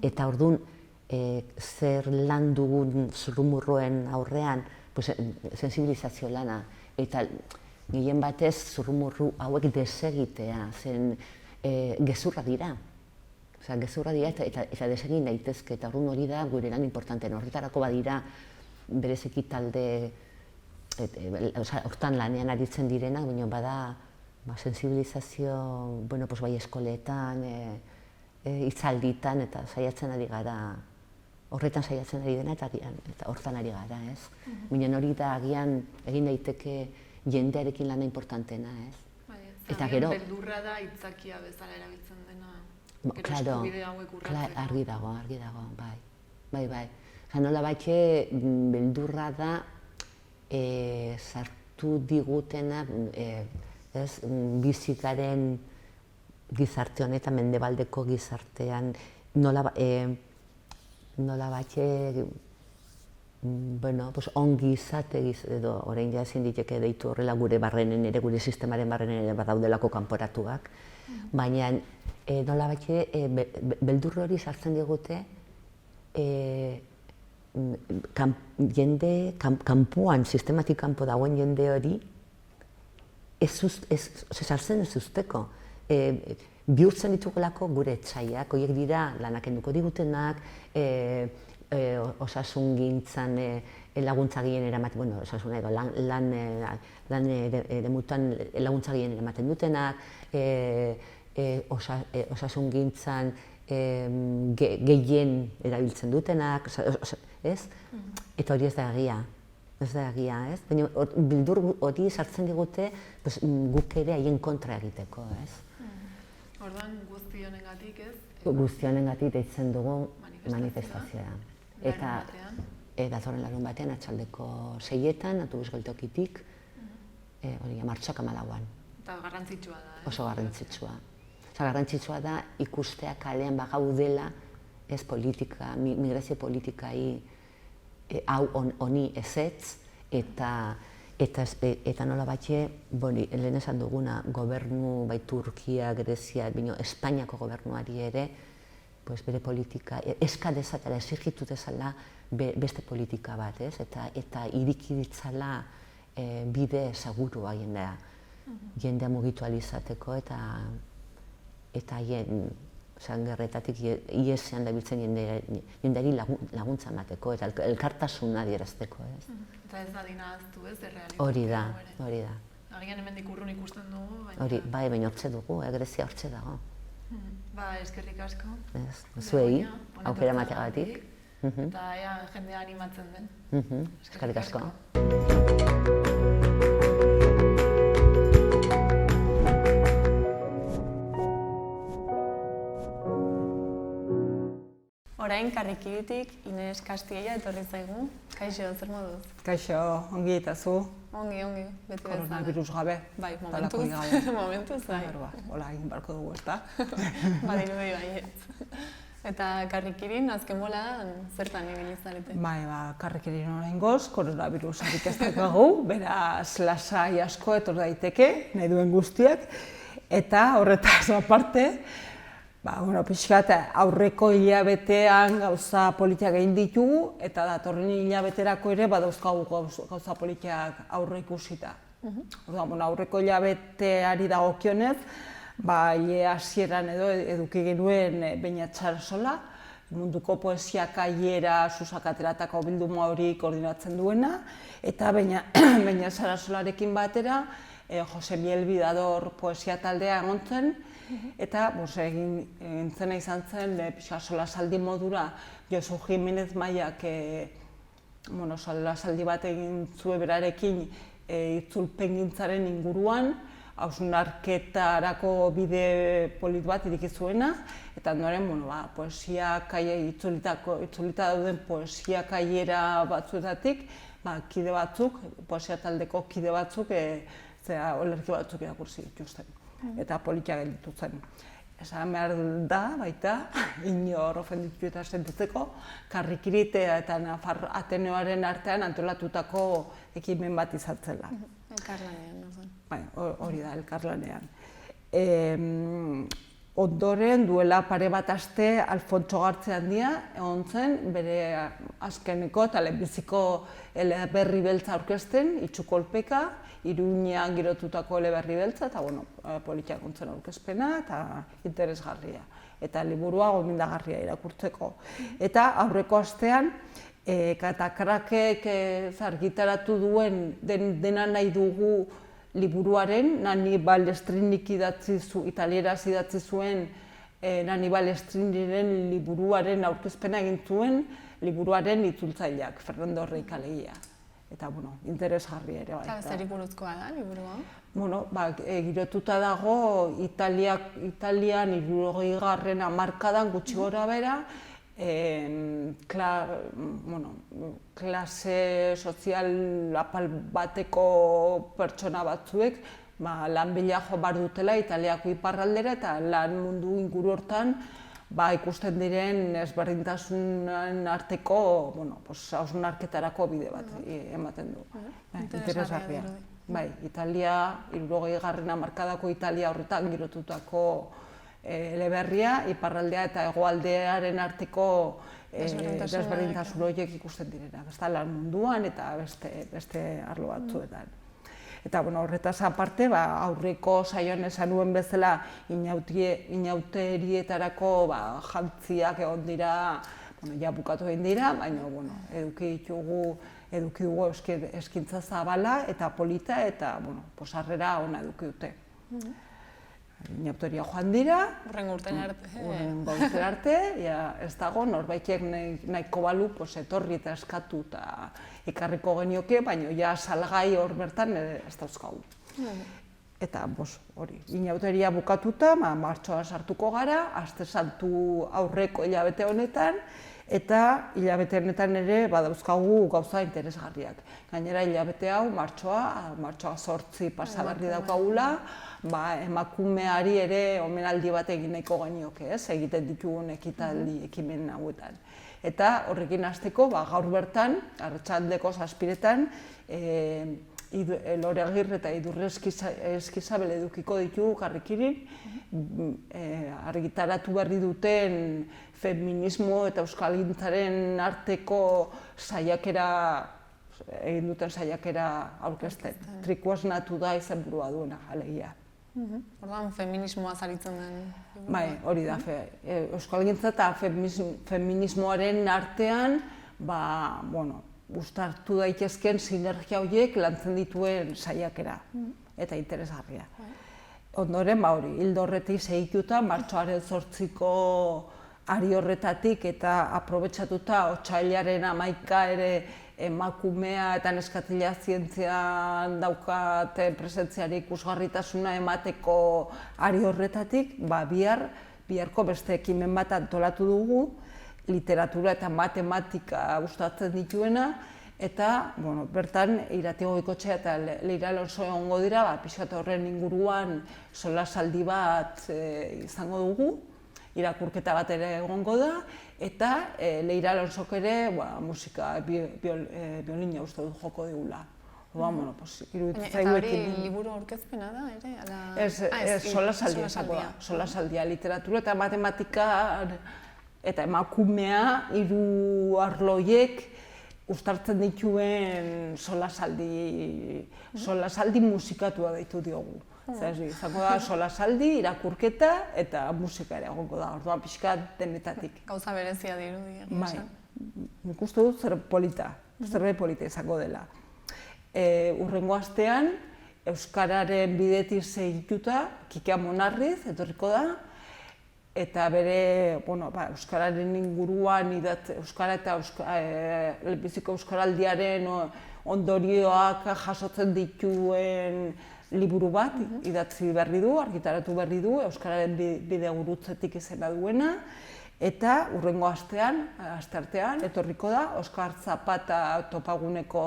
Eta orduan, zer lan dugun zurrumurruen aurrean, sensibilizazio lana, eta gehien batez zurrumurru hauek desegitea, zen gezurra dira. Gezurra dira eta desegin daitezke, eta orduan hori da gure lan importanten. Horretarako badira bereziki talde, hortan lanean aritzen direnak, baina bada sensibilizazio, bai eskoletan, hitzalditan, eta saiatzen ari gara, horretan saiatzen ari dena eta hortan ari gara, ez? Baina hori da agian egin daiteke jendearekin lana importantena, ez? Eta gero beldurra da aitzakia bezala erabiltzen dena, gero eskubide hauek urratzeko. Argi dago, bai. Nola baitxe beldurra da sartu digutena bizikaren gizarte honetan, mendebaldeko gizartean, nola baitxe ongi izate edo orain ja ezin diteke deitu horrela gure barrenen ere, gure sistemaren barrenen ere badaudelako kanporatuak, baina nola baitxe beldurro hori sartzen digute jende, kanpoan, sistematik kanpo dagoen jende hori sartzen ez usteko. Bihurtzen ditugulako gure etxaiak, horiek dira lanak enduko digutenak, osasungintzan laguntzagien eramaten, osasuna edo lan eremutan laguntzagien eramaten dutenak, osasungintzan gehien erabiltzen dutenak, ez? Eta hori ez da egia. Ez? Baina bildur hori sartzen digute guk ere haien kontra egiteko, ez? Orduan guzti honengatik, ez? Guzti honengatik deitzen dugu manifestazioa. Eta datorren larun batean, atxaldeko 6etan, autobus geltokitik, martxoak 14an. Eta garrantzitsua da, ez? Oso garrantzitsua. Garrantzitsua da ikustea kalean bagaudela, ez politika, migrazio politikai hau honi ezetz, eta nola batxe, lehen esan duguna, gobernu, bai Turkia, Grezia, Espainiako gobernuari ere, bere politika, eska dezatela, exigitu dezala beste politika bat, eta iriki ditzala bide segurua jendea mugitu alizateko, eta gerretatik iesean dabiltzen jendeari laguntza emateko eta elkartasuna adierazteko, ez? Eta ez da dinaztu, ez, errealitatea. Hori da. Agian hemendik urrun ikusten dugu, baina... Hori, baina hortze dugu, Grezia hortze dago. Eskerrik asko. Zuei, aukera mateagatik. Eta ea jendea animatzen den. Eskerrik asko. Orain, Karrikiritik, Ines Kastiella etorri zaigu. Kaixo, zer moduz? Kaixo, ongi eta zu? Ongi, beti bezala. Koronavirus gabe. Bai, momentuz, bai. Hola, egin barko dugu, ez da? Badirudi baietz. Eta Karrikirin, azken boladan, zertan ibili zarete? Bai, Karrikirin oraingoz, koronavirusarik ez daukagu, beraz lasai asko etor daiteke, nahi duen guztiak, eta horretaz aparte, pixkat aurreko hilabetean gauza politiak egin ditugu, eta datorren hilabeterako ere badauzkagu gauza politiak aurre ikusita. Aurreko hilabeteari dagokionez, hasieran edo eduki genuen Beñat Sarasola, munduko poesia kaiera susakateratako bilduma hori koordinatzen duena, eta Beñat Sarasolarekin batera Jose Miel Bidador poesia taldea egon zen, eta egintzena izan zen solasaldi modura Josu Jimenez Maiak solasaldi bat egin zuen berarekin itzulpengintzaren inguruan, hausnarketarako bide polit bat ireki zuena, eta ondoren poesia itzulita dauden poesia kaiera batzuetatik, kide batzuk, poesia taldeko kide batzuk, olerki batzuk irakurri dituzten, eta politia gelditu zen. Esan behar da, baita, inor ofenditu eta sentitzeko, Karrikirit eta Nafar Ateneoaren artean antolatutako ekimen bat izan zela. Elkarlanean, no zen? Bai, hori da, elkarlanean. Ondoren, duela pare bat aste, Alfontso Gartze Handia egon zen, bere azkeneko eta lehenbiziko eleberri beltza aurkezten, Itxukolpeka, Iruñean girotutako eleberri beltza, eta politiak ontzen aurkezpena eta interesgarria. Eta liburua gomendagarria irakurtzeko. Eta aurreko astean, Katakrakek argitaratu duen dena nahi dugu liburuaren, Nannibal Estrinik italieraz idatzi zuen Nannibal Estriniren liburuaren aurkezpena egin zuen liburuaren itzultzaileak, Fernando Reikaleia. Eta, interesgarria ere bai. Eta zeri buruzkoa da, liburua? Girotuta dago Italian 60. hamarkadan gutxi gora bera, klase sozial apal bateko pertsona batzuek lan bila jo behar dutela Italiako iparraldera eta lan mundu inguru hortan ikusten diren ezberdintasunen arteko hausnarketarako bide bat ematen du. Interesgarria. Italia, 60. hamarkadako Italia horretan girotutako eleberria, iparraldea eta hegoaldearen arteko desberdintasun horiek ikusten direnak. Beste lan munduan eta beste arlo batzuetan. Eta horretaz aparte, aurreko saioan esan nuen bezala inauterietarako jantziak egon dira, ja bukatu egin dira, baina eduki dugu eskintza zabala eta polita eta harrera ona eduki dute. Inauteria joan dira, Hurrengo urtera arte, ez dago, norbaitek nahiko balu etorri eta eskatu eta ekarriko genioke, baina salgai hor bertan ez dauzkagu. Eta hori, inauteria bukatuta, martxoan sartuko gara, aste santu aurreko hilabete honetan, eta hilabete honetan ere badauzkagu gauza interesgarriak. Gainera hilabete hau, martxoa 8 pasagarri daukagula, emakumeari ere omenaldi bat egin nahiko genioke, egiten ditugun ekimen hauetan. Eta horrekin hasteko, gaur bertan, arratsaldeko 7:00, Lore Agirre eta Idurre Eskizabel edukiko ditugu Karrikirin, argitaratu berri duten feminismo eta euskalgintzaren arteko egin duten saiakera aurkezten. Trikuasnatu da izenburua duena, alegia. Orduan, feminismoa zaritzen den? Hori da, euskalgintza eta feminismoaren artean, uztartu daitezken sinergia horiek lantzen dituen saiakera eta interesgarria. Ondoren, hildo horretik segituta, martxoaren 8ko ari horretatik eta aprobetxatuta otsailaren 11 ere emakumea eta neskatila zientzian daukate presentziari ikusgarritasuna emateko ari horretatik, biharko beste ekimen bat antolatu dugu, literatura eta matematika gustatzen dituena, eta bertan Irati Goikoetxea eta Leira Alonso egongo dira, pixkat horren inguruan solasaldi bat izango dugu, irakurketa bat ere egongo da, eta Leira Alonsok ere musika, biolina uste dut joko digula. Eta hori liburu aurkezpena da, ere? Ez, solasaldia, literatura eta matematika eta emakumea, 3 arloiek uztartzen dituen solasaldi musikatua deitu diogu. Izango da solasaldi, irakurketa eta musika ere egongo da, orduan pixkat denetatik. Gauza berezia dirudi. Nik uste dut zerbait polita izango dela. Hurrengo astean, euskararen bidetik segituta, Kikea Monarriz etorriko da, eta bere, euskararen inguruan, euskara eta lehenbiziko euskaraldiaren ondorioak jasotzen dituen liburu bat idatzi berri du, argitaratu berri du, euskararen bidegurutzetik izena duena, eta hurrengo asteartean etorriko da, Oskar Zapata topaguneko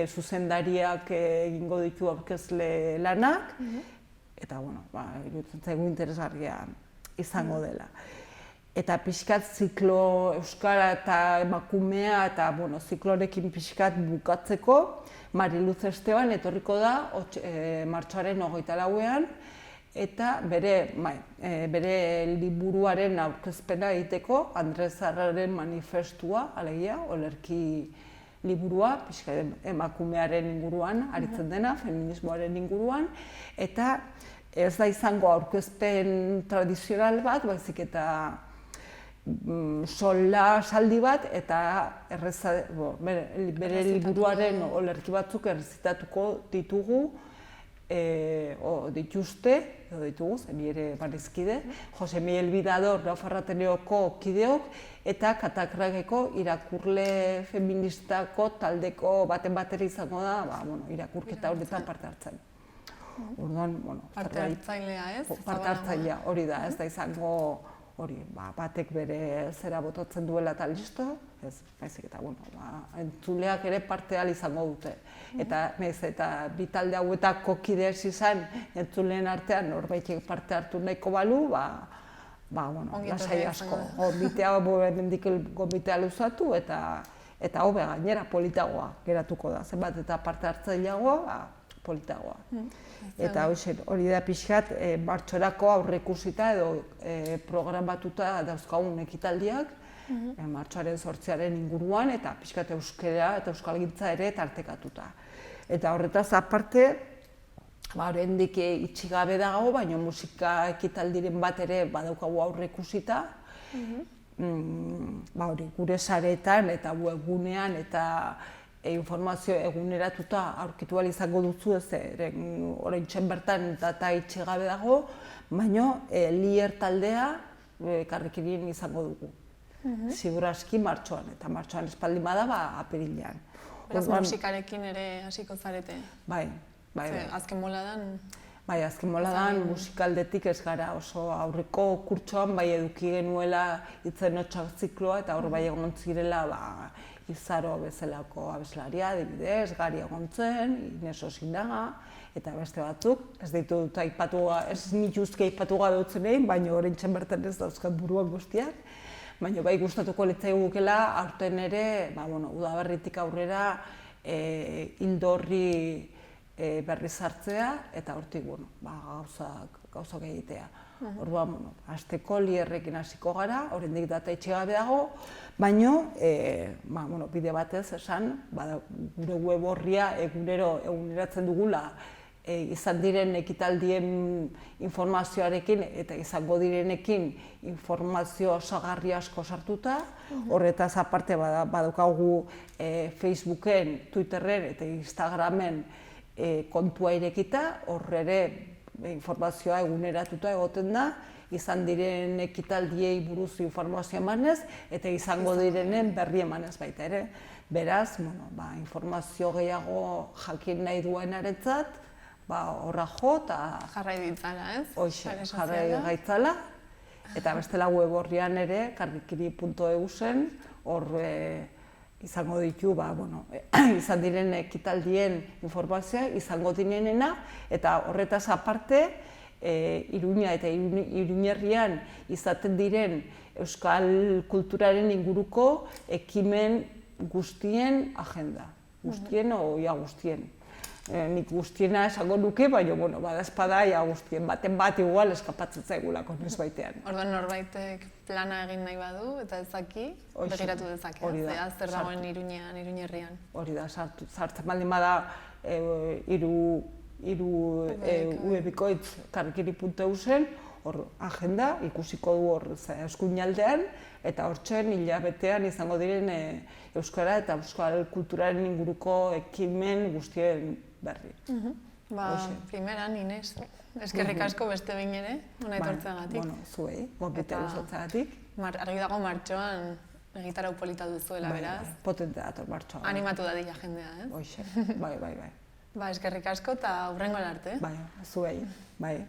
zuzendariak egingo ditu aurkezle lanak, eta, iruditzen zaigu interesgarria izango dela. Eta pixkat ziklo euskara eta emakumea eta ziklorekin pixkat bukatzeko, Mariluz Esteban etorriko da martxoaren 24ean eta bere liburuaren aurkezpena egiteko Andres Zarraren manifestua, alegia, olerki liburua, pixka emakumearen inguruan, aritzen dena, feminismoaren inguruan, eta ez da izango aurkezpen tradizional bat, baizik eta saldi bat, eta bere liburuaren olerki batzuk errezitatuko ditugu, ditugu, zeni ere barizkide, Jose Miguel Bidador, Nafarroa Ateneoko kideok, eta Katakrageko irakurle feministako taldeko baten batera izango da, irakurketa horretan parte hartzen. Parte hartzailea, ez? Parte hartzailea, hori da, ez da izango hori, batek bere zera botatzen duela eta listo, ez, baizik eta, entzuleak ere parte ahal izango dute. Eta bi talde hauetako kideez izan, entzuleen artean norbaitek parte hartu nahiko balu, lasai asko. Gombitea luzatu eta hobe gainera politagoa geratuko da. Zenbat eta parte hartzaileagoa, politagoa. Eta hori da pixkat, martxorako aurreikusita edo programatuta dauzkagun ekitaldiak, martxoaren 8-aren inguruan, eta pixkat euskera eta euskalgintza ere tartekatuta. Eta horretaz aparte, oraindik itxigabe dago, baina musika ekitaldiren bat ere badaukagu aurreikusita, gure saretan eta webgunean eta informazio eguneratuta aurkitu ahal izango duzu, oraintxe bertan data itxigabe dago, baina Lier taldea karrikirin izango dugu. Segurazki martxoan, eta martxoan espaldin bada, apirilean. Beraz, musikarekin ere hasiko zarete? Bai. Azken moladan? Bai, azken moladan musikaldetik ez gara oso aurreko kurtsoan bai eduki genuela hitzen hotxak zikloa, eta hor bai egon zirela Izaro bezalako abeslaria, adibidez, Gari egon zen, Ines Osinaga, eta beste batzuk, ez ditut aipatu, ez nituzke aipatu gabe dutzen egin, baina oraintzen bertan ez dauzkat buruak guztiak, baina bai gustatuko litzaigukela aurten ere, udaberritik aurrera ildo horri berriz hartzea, eta hortik gauzak egitea. Orduan, hasteko Lierrekin hasiko gara, oraindik data itxigabe dago, baina bide batez esan, gure web horria eguneratzen dugula izan diren ekitaldien informazioarekin eta izango direnekin informazio osagarri asko sartuta. Horretaz aparte badaukagu Facebooken, Twitterren eta Instagramen kontua irekita, horre ere informazioa eguneratuta egoten da, izan diren ekitaldiei buruz informazioa emanez, eta izango direnen berri emanez baita ere. Beraz, informazio gehiago jakin nahi duenarentzat, horra jo eta... Jarrai ditzala, ez? Hoxe, jarrai gaitzala. Eta bestela web horrian ere, karrikiri.eu zen, hor izango ditu, izan diren ekitaldien informazioa, izango dinenena, eta horretaz aparte, Iruña eta Iruñerrian izaten diren euskal kulturaren inguruko ekimen guztien agenda. Guztien o ia guztien. Nik guztiena esango nuke, baina badazpada ia guztien. Baten bat igual eskapatzen zaigulako noiz baitean. Orduan norbaitek plana egin nahi badu eta ezaki, begiratu dezake. Zer dagoen Iruñean, Iruñerrian. Hori da, sartzen baldin bada webikoitz karrikiri.eu zen, hor agenda, ikusiko du hor eskuinaldean, eta hortzen hilabetean izango diren euskara eta euskal kulturaren inguruko ekimen guztien berri. Primeran, Ines, eskerrik asko beste behin ere, hona etortzeagatik. Zuei, gonbitea gustatzagatik. Argi dago martxoan egitarau polita duzuela, beraz. Potente dator martxoan. Animatu dadila jendea, ez? Hoxe, bai. Eskerrik asko eta hurrengoan arte. Bai, zuei, bai.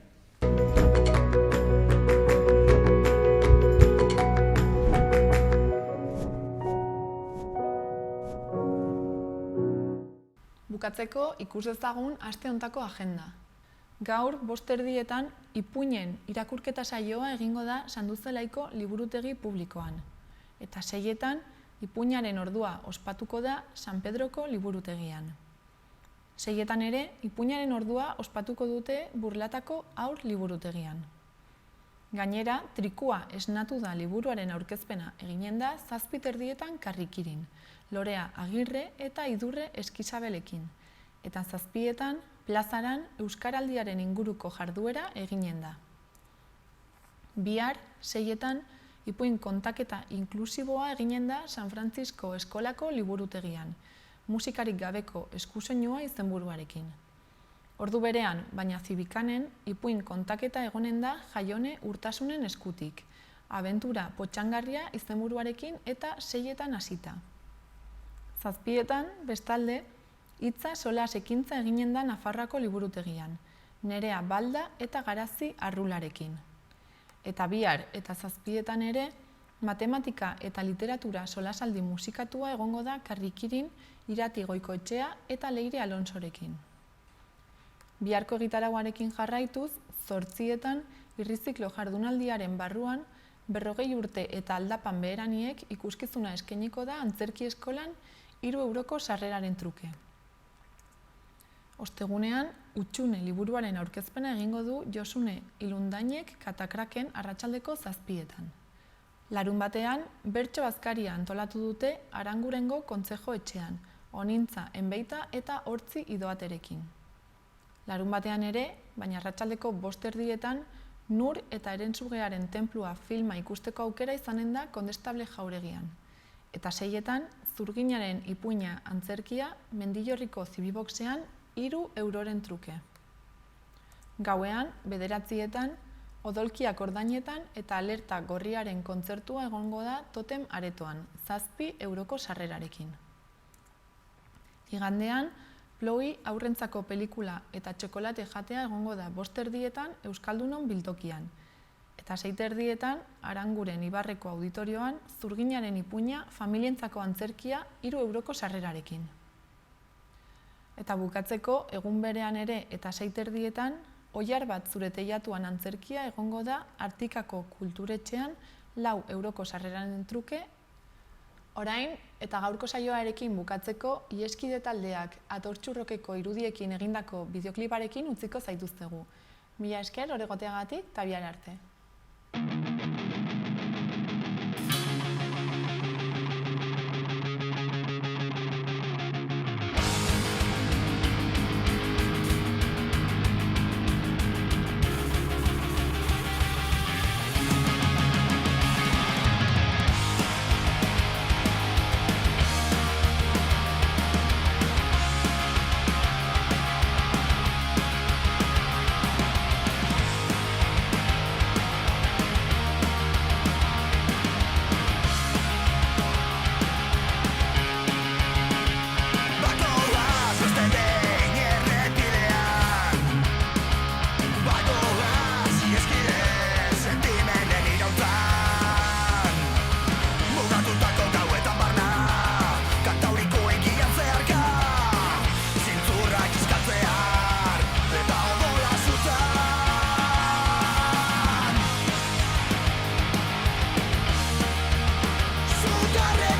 Bukatzeko ikus dezagun aste hontako agenda. Gaur, 5:00 ipuinen irakurketa saioa egingo da Sanduzelaiko liburutegi publikoan. Eta 6:00 ipuinaren ordua ospatuko da San Pedroko liburutegian. Seietan ere, ipuinaren ordua ospatuko dute Burlatako Haur Liburutegian. Gainera, Trikua esnatu da liburuaren aurkezpena eginen da 7:30 Karrikirin, Lorea Agirre eta Idurre Eskizabelekin, eta 7:00 plazaran Euskaraldiaren inguruko jarduera eginen da. Bihar, 6:00 ipuin kontaketa inklusiboa eginen da San Francisco Eskolako Liburutegian, musikarik gabeko eskusoinua izenburuarekin. Ordu berean, baina Zibikanen, ipuin kontaketa egonen da Jaione Urtasunen eskutik, abentura potxangarria izenburuarekin eta 6:00 hasita. 7:00 bestalde, hitza solas ekintza eginen da Nafarroako Liburutegian, Nerea Balda eta Garazi Arrularekin. Eta bihar eta 7:00 ere, matematika eta literatura solasaldi musikatua egongo da Karrikirin, Irati Goikoetxea eta Leire Alonsorekin. Biharko egitarauarekin jarraituz, 8:00 irriziklo jardunaldiaren barruan, 40 urte eta aldapan beheraniek ikuskizuna eskainiko da antzerki eskolan 3 euroko sarreraren truke. Ostegunean, Utxune liburuaren aurkezpena egingo du Josune Ilundainek Katakraken arratsaldeko 7:00. Larun batean, bertso bazkaria antolatu dute Arangurengo kontzejo etxean, Onintza Enbeita eta Hortzi Idoaterekin. Larun batean ere, baina arratsaldeko 5:30 Nur eta Erentzugearen tenplua filma ikusteko aukera izanen da Kondestable Jauregian. Eta 6:00 Zurginaren ipuina antzerkia Mendillorriko Zibiboxean 3 euroren truke. Gauean, 9:00 Odolkiak Ordainetan eta Alerta Gorriaren kontzertua egongo da Totem Aretoan, 7 euroko sarrerarekin. Igandean, Ploi aurrentzako pelikula eta txokolate jatea egongo da 5:30 Euskaldunon biltokian. Eta 6:30 Aranguren Ibarreko auditorioan Zurginaren ipuina familientzako antzerkia 3 euroko sarrerarekin. Eta bukatzeko, egun berean ere eta 6:30 Oiar bat zure teilatuan antzerkia egongo da Artikako Kulturetxean 4 euroko sarreraren truke. Orain, eta gaurko saioarekin bukatzeko, Ieskide taldeak Atortxurrokeko irudiekin egindako bideokliparekin utziko zaituztegu. Mila esker, oregoteagatik, eta bihar arte. Zugarre